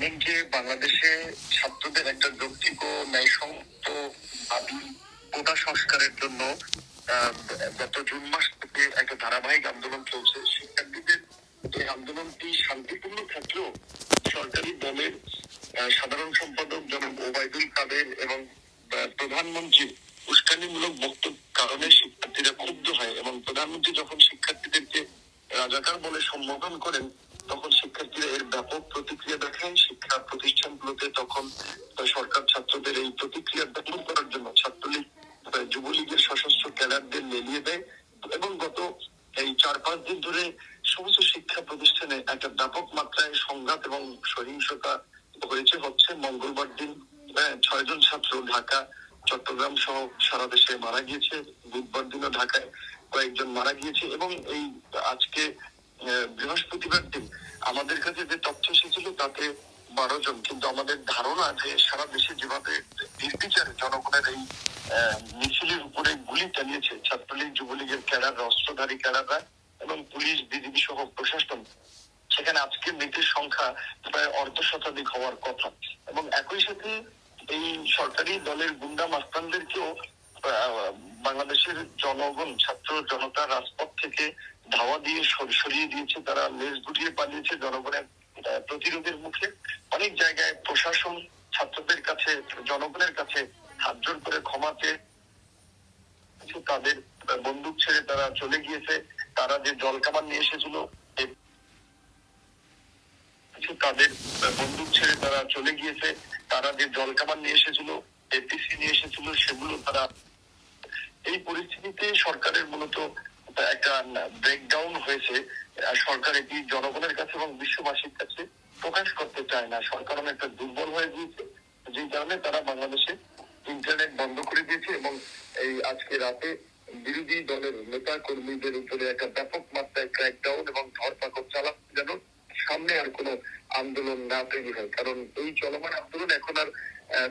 জানেন যে বাংলাদেশে ছাত্রদের একটা যৌক্তিক ও ন্যায়সঙ্গত দাবি কোটা সংস্কারের জন্য আহ, গত জুন মাস থেকে একটা ধারাবাহিক আন্দোলন চলছে। শিক্ষার্থীদের এই আন্দোলনটি শান্তিপূর্ণ থাকলেও সরকারি দলের সাধারণ সম্পাদক জনাব ওবায়দুল কাদের এবং প্রধানমন্ত্রীর উস্কানিমূলক বক্তব্যের কারণে শিক্ষার্থীরা ক্ষুব্ধ হয় এবং প্রধানমন্ত্রী যখন শিক্ষার্থীদেরকে রাজাকার বলে সম্বোধন করেন তখন শিক্ষার্থীরা এর ব্যাপক প্রতিক্রিয়া দেখায়। শিক্ষা প্রতিষ্ঠানগুলোতে তখন সরকার ছাত্রদের এই প্রতিক্রিয়া দমন করার জন্য ছাত্রলীগ যুবলীগের সশস্ত্র ক্যাডারদের লেলিয়ে দেয় এবং গত এই 4-5 দিন ধরে সমস্ত শিক্ষা প্রতিষ্ঠানে একটা ব্যাপক মাত্রায় সংঘাত এবং সহিংসতা হচ্ছে। মঙ্গলবার দিন 6 জন ছাত্র ঢাকা, চট্টগ্রাম সহ সারা দেশে মারা গিয়েছে। বুধবার দিনও ঢাকায় কয়েকজন মারা গিয়েছে এবং এই আজকে বৃহস্পতিবার দিন আমাদের কাছে যে তথ্য এসেছিল তাতে 12 জন। কিন্তু আমাদের ধারণা যে সারা দেশে যেভাবে নির্বিচারে জনগণের এই মিছিলের উপরে গুলি চালিয়েছে ছাত্রলীগ যুবলীগের ক্যাডাররা, অস্ত্রধারী ক্যাডাররা এবং পুলিশ বিজিবি সহ প্রশাসন, সেখানে আজকে মৃতের সংখ্যা প্রায় অর্ধশতাধিক হওয়ার কথা। এবং একই সাথে এই সরকারি দলের গুন্ডা মাস্তানদেরকেও বাংলাদেশের জনগণ, ছাত্র জনতা রাজপথ থেকে ধাওয়া দিয়ে সরিয়ে দিয়েছে। তারা লেজ গুটিয়ে পালিয়েছে জনগণের প্রতিরোধের মুখে। অনেক জায়গায় প্রশাসন ছাত্রদের কাছে, জনগণের কাছে হাত জোর করে ক্ষমা চেয়ে তাদের বন্দুক ছেড়ে তারা চলে গিয়েছে। তারা যে জল কামান নিয়ে এসেছিল তাদের বন্দুক ছেড়ে তারা চলে গিয়েছে। তারা যে জল কামান নিয়ে এসেছিল, এপিসি নিয়ে এসেছিল, সেগুলো তারা। এই পরিস্থিতিতে সরকারের মূলত একটা ব্রেকডাউন হয়েছে। সরকার এটি জনগণের কাছে এবং বিশ্ববাসীর কাছে প্রকাশ করতে চায় না। সরকার অনেকটা দুর্বল হয়ে গিয়েছে, যে কারণে তারা বাংলাদেশে ইন্টারনেট বন্ধ করে দিয়েছে এবং এই আজকে রাতে বিরোধী দলের নেতা কর্মীদের উপরে একটা ব্যাপক মাত্রায় ক্র্যাকডাউন এবং ধরপাকড় চালাচ্ছে, যেন সামনে আর কোনো আন্দোলন না তৈরি হয়। কারণ এই চলমান আন্দোলন এখন আর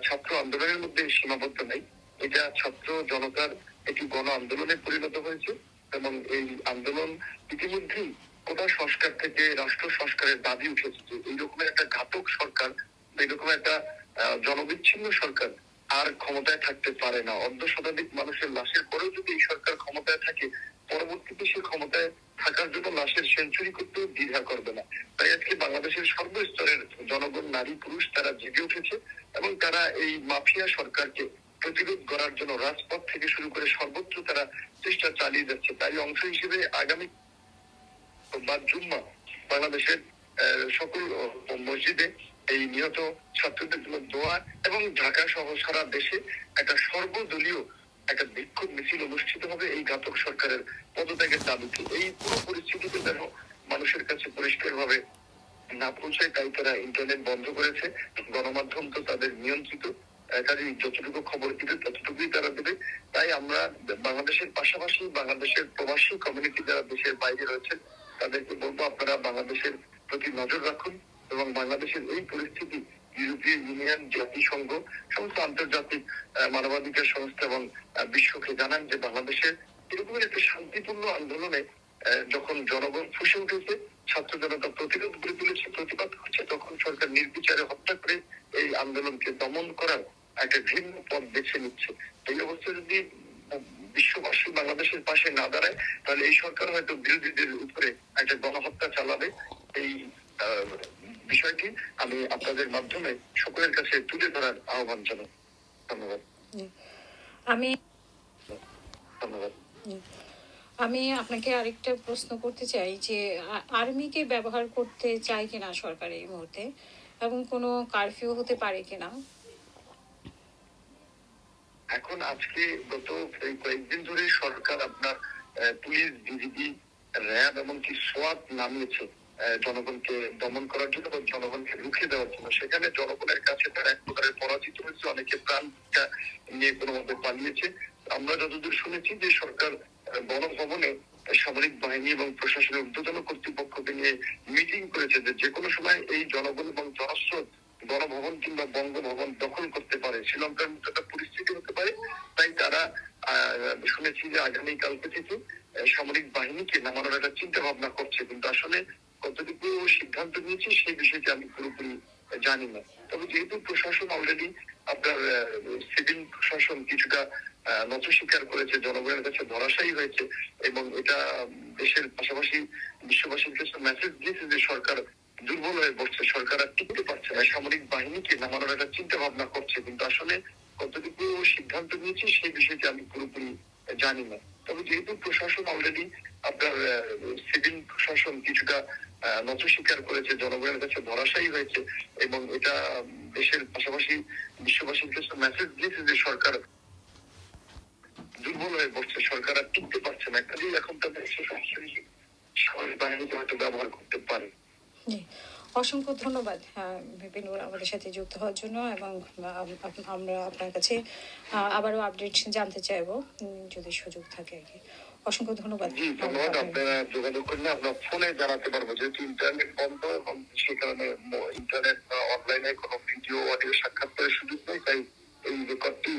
ছাত্র আন্দোলনের মধ্যে সীমাবদ্ধ নেই। এটা ছাত্র জনতার একটি গণ আন্দোলনে পরিণত হয়েছে এবং এই আন্দোলন ইতিমধ্যেই কোটা সংস্কার থেকে রাষ্ট্র সংস্কারের দাবি উঠেছে। যে এইরকমের একটা ঘাতক সরকার, এইরকম একটা জনবিচ্ছিন্ন সরকার আর ক্ষমতায় থাকতে পারে না। অর্ধশতাধিক মানুষের লাশের পরেও যদি এই সরকার ক্ষমতায় থাকে, পরবর্তীতে সে ক্ষমতায় থাকার জন্য লাশের সেঞ্চুরি করতেও দ্বিধা করবে না। তাই আজকে বাংলাদেশের সর্বস্তরের জনগণ, নারী পুরুষ, তারা জেগে উঠেছে এবং তারা এই মাফিয়া সরকারকে প্রতিরোধ করার জন্য রাজপথ থেকে শুরু করে সর্বত্র তারা চেষ্টা চালিয়ে যাচ্ছে। তাই অংশ হিসেবে আগামী জুম্মা বাংলাদেশের সকল মসজিদে এই নিহত ছাত্রদের জন্য দোয়া এবং ঢাকা সহ সারা দেশে একটা সর্বদলীয় একটা বিক্ষোভ মিছিল অনুষ্ঠিত হবে এই ঘাতক সরকারের পদত্যাগের দাবিতে। এই পুরো পরিস্থিতিতে যেন মানুষের কাছে পরিষ্কার ভাবে না পৌঁছায়, তাই তারা ইন্টারনেট বন্ধ করেছে। গণমাধ্যম তো তাদের নিয়ন্ত্রিত, কাজে যতটুকু খবর দিবে ততটুকুই তারা দেবে। তাই আমরা বাংলাদেশের পাশাপাশি বাংলাদেশের প্রবাসী কমিউনিটি যারা দেশের বাইরে রয়েছেন তাদেরকে বলবো, আপনারা বাংলাদেশের প্রতি নজর রাখুন এবং বাংলাদেশের এই পরিস্থিতি ইউরোপীয় ইউনিয়ন, জাতিসংঘ, সমস্ত আন্তর্জাতিক মানবাধিকার সংস্থা এবং বিশ্বকে জানান যে বাংলাদেশের এরকমের একটা শান্তিপূর্ণ আন্দোলনে যখন জনগণ ফুসে উঠেছে, ছাত্র জনতা প্রতিরোধ গড়ে তুলেছে, প্রতিবাদ করছে, তখন সরকার নির্বিচারে হত্যা করে এই আন্দোলনকে দমন করার একটা ভিন্ন পথ বেছে নিচ্ছে। এই অবস্থা যদি বিশ্ববাসী বাংলাদেশের পাশে না দাঁড়ায়, তাহলে এই সরকার হয়তো বিরোধীদের উপরে একটা গণহত্যা চালাবে। এই বিষয়টি আমি আপনাদের মাধ্যমে সকলের কাছে তুলে ধরার আহ্বান জানাই। ধন্যবাদ। আমি ধন্যবাদ। আমি আপনাকে আরেকটা প্রশ্ন করতে চাই যে আর্মিকে ব্যবহার করতে চায় কিনা সরকার এই মুহূর্তে, এবং কোনো কারফিউ হতে পারে কিনা? এখন আজকে গত কয়েকদিন ধরে সরকার আপনার পুলিশ, বিজিবি, র্যাব এমনকি সোয়াট নামিয়েছে জনগণকে দমন করার জন্য বা জনগণকে রুখে দেওয়ার জন্য। সেখানে জনগণের কাছে তারা এক প্রকারের পরাজিত হয়েছে, অনেকে প্রাণ নিয়ে কোনোভাবে পালিয়েছে। আমরা যতদূর শুনেছি যে সরকার গণভবনে সামরিক বাহিনী এবং প্রশাসনের ঊর্ধ্বতন কর্তৃপক্ষকে নিয়ে মিটিং করেছে যে কোনো সময় এই জনগণ এবং জনস্রোত গণভবন কিংবা বঙ্গভবন দখল করতে পারে, শ্রীলঙ্কার মতো একটা পরিস্থিতি হতে পারে। তাই তারা শুনেছি যে আগামীকালকে থেকে সামরিক বাহিনীকে নামানোর একটা চিন্তা ভাবনা করছে। কিন্তু আসলে কতটুকু সিদ্ধান্ত নিয়েছে সেই বিষয়টি আমি পুরোপুরি জানি না। তবে যেহেতু প্রশাসন অলরেডি আপনার সিভিল প্রশাসন কিছুটা নত স্বীকার করেছে, জনগণের কাছে ধরাশায়ী হয়েছে এবং এটা দেশের পাশাপাশি বিশ্ববাসীর কাছে মেসেজ দিয়েছে যে সরকার দুর্বল হয়ে পড়ছে, সরকার আর টিকতে পারছে না, সামরিক বাহিনীকে নামানোর একটা চিন্তা ভাবনা করছে। কিন্তু আসলে কতটুকু সিদ্ধান্ত নিয়েছে সেই বিষয়টি আমি পুরোপুরি জানি না। তবে যেহেতু প্রশাসন অলরেডি আপনার সিভিল প্রশাসন কিছুটা নত স্বীকার করেছে, জনগণের কাছে ধরাশায়ী হয়েছে এবং এটা দেশের পাশাপাশি বিশ্ববাসীর কাছে মেসেজ দিয়েছে যে সরকার দুর্বল হয়ে পড়ছে, সরকার আর টিকতে পারছে না, কাজেই এখন তাদের সামরিক বাহিনীকে হয়তো ব্যবহার করতে পারে। জি, অসংখ্য ধন্যবাদ বিপিনুর আমাদের সাথে যুক্ত হওয়ার জন্য, এবং আমরা আপনার কাছে আবারও আপডেট জানতে চাইবো যদি সুযোগ থাকে আর কি। অসংখ্য ধন্যবাদ। জি ধন্যবাদ। আপনারা যোগাযোগ করলে আমরা ফোনে জানাতে পারবো, যেহেতু ইন্টারনেট বন্ধ এবং সে কারণে ইন্টারনেট বা অনলাইনে কোনো ভিডিও অডিও সাক্ষাৎকারের সুযোগ নেই, তাই এই রেকর্ডটি